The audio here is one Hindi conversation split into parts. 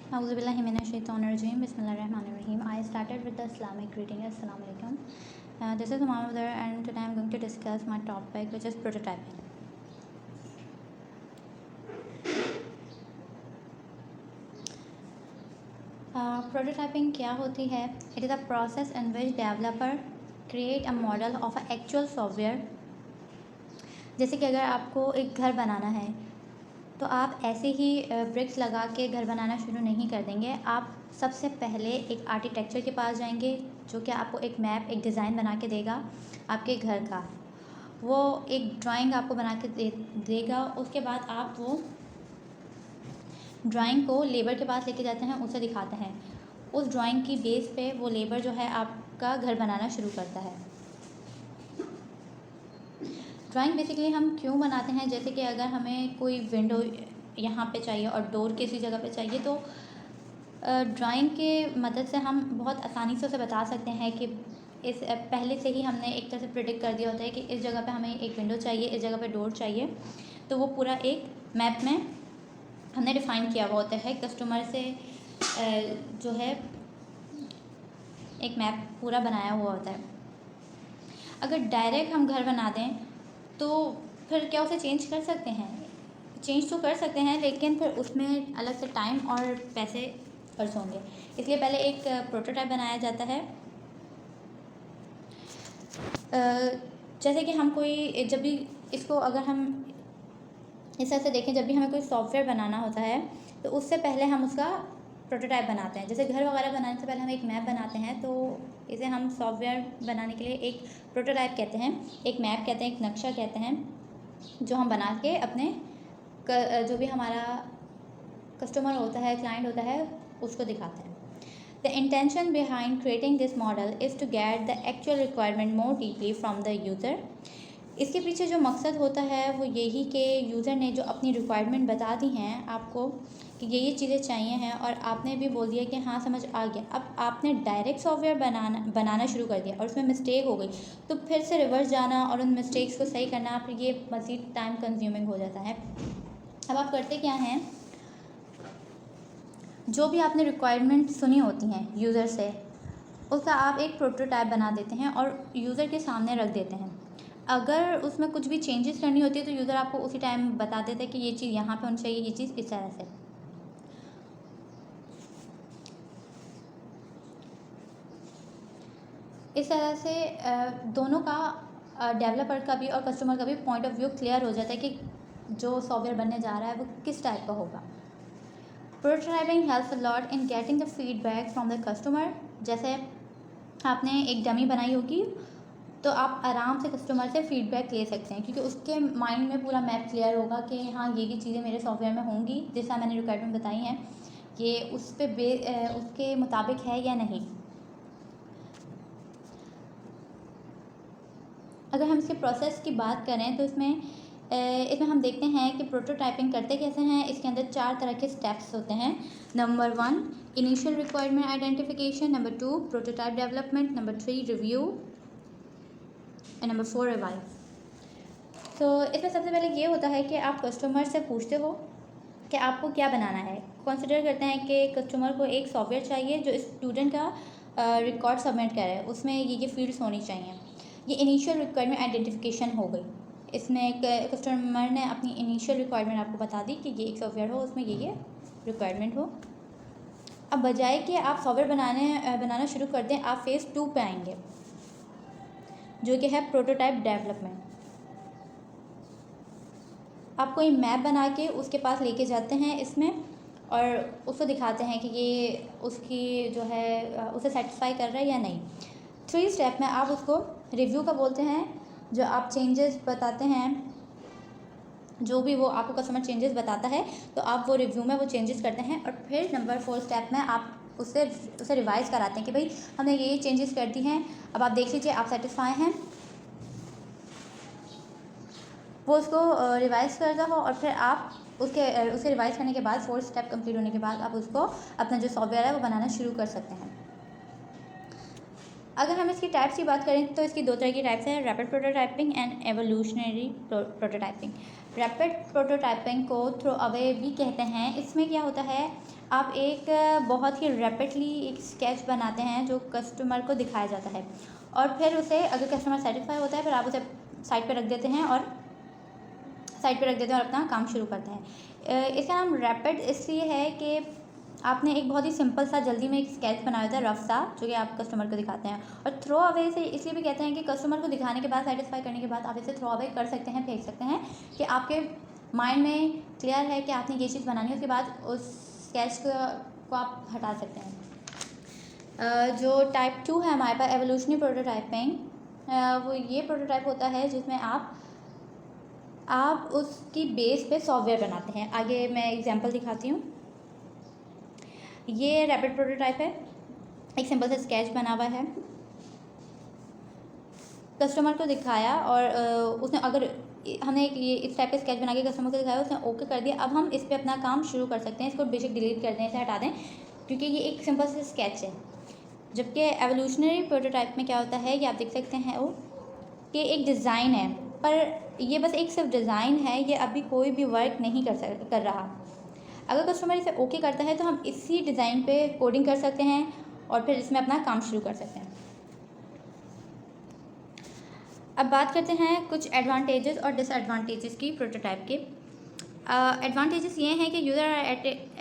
Auzubillahi minash-shaytanir-rajeem. Bismillahir-rahmanir-rahim. I started with the Islamic greeting. Assalamu alaikum. This is Umar Udar, and today I'm going to discuss my topic, which is prototyping. Prototyping क्या होती है? It is a process in which developer create a model of an actual software. जैसे कि अगर आपको एक घर बनाना है तो आप ऐसे ही ब्रिक्स लगा के घर बनाना शुरू नहीं कर देंगे। आप सबसे पहले एक आर्किटेक्चर के पास जाएंगे जो कि आपको एक मैप, एक डिज़ाइन बना के देगा आपके घर का। वो एक ड्राइंग आपको बना के देगा। उसके बाद आप वो ड्राइंग को लेबर के पास लेके जाते हैं, उसे दिखाते हैं। उस ड्राइंग की बेस पे वो लेबर जो है आपका घर बनाना शुरू करता है। ड्राइंग बेसिकली हम क्यों बनाते हैं? जैसे कि अगर हमें कोई विंडो यहाँ पे चाहिए और डोर किसी जगह पे चाहिए तो ड्राइंग के मदद से हम बहुत आसानी से उसे बता सकते हैं कि इस पहले से ही हमने एक तरह से प्रेडिक्ट कर दिया होता है कि इस जगह पे हमें एक विंडो चाहिए, इस जगह पे डोर चाहिए। तो वो पूरा एक मैप में हमने डिफ़ाइन किया हुआ होता है। कस्टमर से जो है एक मैप पूरा बनाया हुआ होता है। अगर डायरेक्ट हम घर बना दें तो फिर क्या उसे चेंज कर सकते हैं? चेंज तो कर सकते हैं, लेकिन फिर उसमें अलग से टाइम और पैसे खर्च होंगे। इसलिए पहले एक प्रोटोटाइप बनाया जाता है। जैसे कि हम कोई जब भी इसको अगर हम इस तरह से देखें, जब भी हमें कोई सॉफ्टवेयर बनाना होता है तो उससे पहले हम उसका प्रोटोटाइप बनाते हैं। जैसे घर वगैरह बनाने से पहले हम एक मैप बनाते हैं, तो इसे हम सॉफ्टवेयर बनाने के लिए एक प्रोटोटाइप कहते हैं, एक मैप कहते हैं, एक नक्शा कहते हैं, जो हम बना के अपने जो भी हमारा कस्टमर होता है, क्लाइंट होता है, उसको दिखाते हैं। The intention behind creating this model is to get the actual requirement more deeply from the user. इसके पीछे जो मकसद होता है वो यही कि यूज़र ने जो अपनी रिक्वायरमेंट बता दी हैं आपको कि ये चीज़ें चाहिए हैं और आपने भी बोल दिया कि हाँ समझ आ गया। अब आपने डायरेक्ट सॉफ्टवेयर बनाना शुरू कर दिया और उसमें मिस्टेक हो गई, तो फिर से रिवर्स जाना और उन मिस्टेक्स को सही करना, फिर ये मज़ीद टाइम कंज्यूमिंग हो जाता है। अब आप करते क्या हैं, जो भी आपने रिक्वायरमेंट सुनी होती हैं यूज़र से, उसका आप एक प्रोटोटाइप बना देते हैं और यूज़र के सामने रख देते हैं। अगर उसमें कुछ भी चेंजेस करनी होती है तो यूज़र आपको उसी टाइम बता देता है कि ये चीज़ यहाँ पे होनी चाहिए, ये चीज़ इस तरह से। इस तरह से दोनों का, डेवलपर का भी और कस्टमर का भी पॉइंट ऑफ व्यू क्लियर हो जाता है कि जो सॉफ्टवेयर बनने जा रहा है वो किस टाइप का होगा। Prototyping helps a lot in getting the feedback from the customer. जैसे आपने एक डमी बनाई होगी तो आप आराम से कस्टमर से फ़ीडबैक ले सकते हैं, क्योंकि उसके माइंड में पूरा मैप क्लियर होगा कि हाँ ये चीज़ें मेरे सॉफ्टवेयर में होंगी, जैसा मैंने रिक्वायरमेंट बताई हैं, ये उस पे उसके मुताबिक है या नहीं। अगर हम इसके प्रोसेस की बात करें तो इसमें हम देखते हैं कि प्रोटोटाइपिंग करते कैसे हैं। इसके अंदर 4 तरह के स्टेप्स होते हैं। Number 1 initial requirement identification, number 2 prototype development, number 3 review and number 4 revise. तो इसमें सबसे पहले ये होता है कि आप कस्टमर से पूछते हो कि आपको क्या बनाना है। कंसिडर करते हैं कि कस्टमर को एक सॉफ्टवेयर चाहिए जो स्टूडेंट का रिकॉर्ड सबमिट करे, उसमें ये फील्ड्स होनी चाहिए। ये इनिशियल रिक्वायरमेंट आइडेंटिफिकेशन हो गई। इसमें कस्टमर ने अपनी इनिशियल रिक्वायरमेंट आपको बता दी कि ये एक सॉफ्टवेयर हो, उसमें ये रिक्वायरमेंट हो। अब बजाय कि आप सॉफ्टवेयर बनाना शुरू कर दें, आप फेज़ 2 पे आएंगे, जो कि है प्रोटोटाइप डेवलपमेंट। आप कोई मैप बना के उसके पास लेके जाते हैं इसमें और उसको दिखाते हैं कि ये उसकी जो है उसे सेटिस्फाई कर रहा है या नहीं। 3 स्टेप में आप उसको रिव्यू का बोलते हैं, जो आप चेंजेस बताते हैं, जो भी वो आपको कस्टमर चेंजेस बताता है तो आप वो रिव्यू में वो चेंजेस करते हैं। और फिर नंबर 4 स्टेप में आप उसे रिवाइज़ कराते हैं कि भाई हमने ये चेंजेस कर दी हैं, अब आप देख लीजिए आप सेटिस्फाई हैं। वो उसको रिवाइज़ करता हो और फिर आप उसे रिवाइज़ करने के बाद 4 स्टेप कंप्लीट होने के बाद आप उसको अपना जो सॉफ्टवेयर है वो बनाना शुरू कर सकते हैं। अगर हम इसकी टाइप्स की बात करें तो इसकी 2 तरह की टाइप्स हैं, rapid prototyping and evolutionary prototyping. Rapid prototyping को थ्रो अवे भी कहते हैं। इसमें क्या होता है, आप एक बहुत ही रैपिडली एक स्केच बनाते हैं जो कस्टमर को दिखाया जाता है, और फिर उसे अगर कस्टमर सेटिस्फाई होता है फिर आप उसे साइड पे रख देते हैं और अपना काम शुरू करते हैं। इसका नाम रैपिड इसलिए है कि आपने एक बहुत ही सिंपल सा जल्दी में एक स्केच बनाया था, रफ सा, जो कि आप कस्टमर को दिखाते हैं। और थ्रो अवे से इसलिए भी कहते हैं कि कस्टमर को दिखाने के बाद, सेटिस्फाई करने के बाद आप इसे थ्रो अवे कर सकते हैं, फेंक सकते हैं, कि आपके माइंड में क्लियर है कि आपने ये चीज़ बनानी है, उसके बाद उस स्केच को आप हटा सकते हैं। जो टाइप 2 है हमारे पास एवोल्यूशनरी प्रोटोटाइपिंग, वो ये प्रोटोटाइप होता है जिसमें आप उसकी बेस पे सॉफ्टवेयर बनाते हैं। आगे मैं एग्जांपल दिखाती हूँ। ये रैपिड प्रोटोटाइप है, एक सिंपल सा स्केच बना हुआ है, कस्टमर को दिखाया और उसने अगर हमने ये इस टाइप का स्केच बना के कस्टमर को दिखाया, उसने ओके कर दिया। अब हम इस पे अपना काम शुरू कर सकते हैं। इसको बेशक डिलीट कर दें, इसे हटा दें, क्योंकि ये एक सिंपल सा स्केच है। जबकि एवोल्यूशनरी प्रोटोटाइप में क्या होता है, ये आप देख सकते हैं वो कि एक डिज़ाइन है, पर ये बस एक सिर्फ डिज़ाइन है, ये अभी कोई भी वर्क नहीं कर रहा। अगर कस्टमर इसे ओके करता है तो हम इसी डिज़ाइन पे कोडिंग कर सकते हैं और फिर इसमें अपना काम शुरू कर सकते हैं। अब बात करते हैं कुछ एडवांटेजेस और डिसएडवांटेजेस की प्रोटोटाइप के। एडवांटेजेस ये हैं कि user are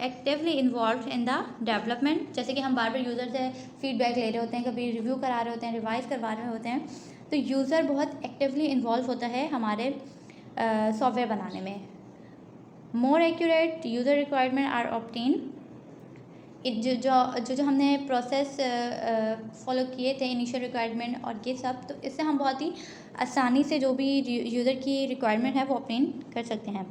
actively involve in the development, जैसे कि हम बार बार यूज़र से फीडबैक ले रहे होते हैं, कभी रिव्यू करा रहे होते हैं, रिवाइज करवा रहे होते हैं, तो यूज़र बहुत एक्टिवली इन्वॉल्व होता है हमारे सॉफ्टवेयर बनाने में। More accurate user requirement are obtain, जो हमने प्रोसेस फॉलो किए थे, इनिशियल रिक्वायरमेंट और ये सब, तो इससे हम बहुत ही आसानी से जो भी यूज़र की रिक्वायरमेंट है वो ऑब्टेन कर सकते हैं।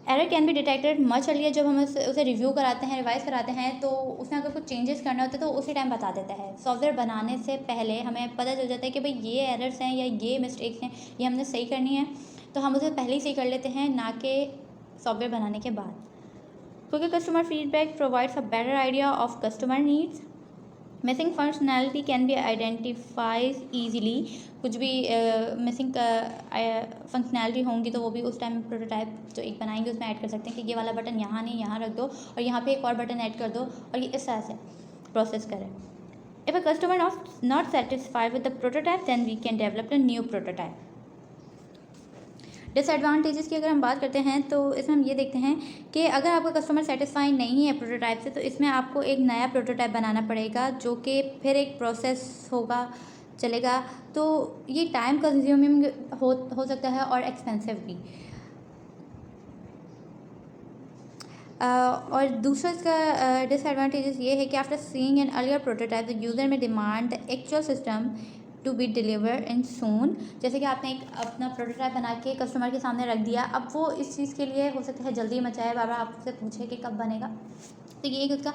Error can be detected much earlier, जब हम उसे रिव्यू कराते हैं, रिवाइज कराते हैं, तो उसमें अगर कुछ चेंजेस करना होता है तो उसी टाइम बता देता है। सॉफ्टवेयर बनाने से पहले हमें पता चल जाता है कि भाई ये एरर्स हैं या ये मिस्टेक्स हैं, ये हमने सही करनी है, तो हम उसे पहले ही सही कर लेते हैं, ना कि सॉफ्टवेयर बनाने के बाद। क्योंकि customer feedback provides a better idea of customer needs. Missing functionality can be identifies easily, कुछ भी मिसिंग फंक्शनैलिटी होंगी तो वो भी उस टाइम प्रोटोटाइप जो एक बनाएंगे उसमें ऐड कर सकते हैं कि ये वाला बटन यहाँ नहीं, यहाँ रख दो और यहाँ पे एक और बटन ऐड कर दो, और ये इस तरह से प्रोसेस करें। If a customer not satisfied with the prototype then we can develop a new prototype. Disadvantages की अगर हम बात करते हैं तो इसमें हम ये देखते हैं कि अगर आपका कस्टमर सेटिस्फाई नहीं है प्रोटोटाइप से, तो इसमें आपको एक नया प्रोटोटाइप बनाना पड़ेगा, जो कि फिर एक प्रोसेस होगा, चलेगा, तो ये टाइम कंज्यूमिंग हो सकता है और एक्सपेंसिव भी। और दूसरा इसका डिसएडवांटेजेस ये है कि after seeing an earlier prototype the user may demand the actual system to be delivered in soon. जैसे कि आपने एक अपना प्रोटोटाइप बना के कस्टमर के सामने रख दिया, अब वो इस चीज़ के लिए हो सकता है जल्दी मचाए, बार बार आपसे पूछे कि कब बनेगा, तो ये एक उसका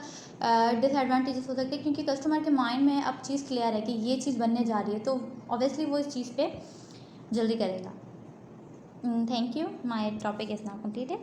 डिसएडवांटेजेस हो सकते हैं, क्योंकि कस्टमर के माइंड में अब चीज़ क्लियर है कि ये चीज़ बनने जा रही है, तो ऑब्वियसली वो इस चीज़ पे जल्दी करेगा। Thank you, my topic is now completed.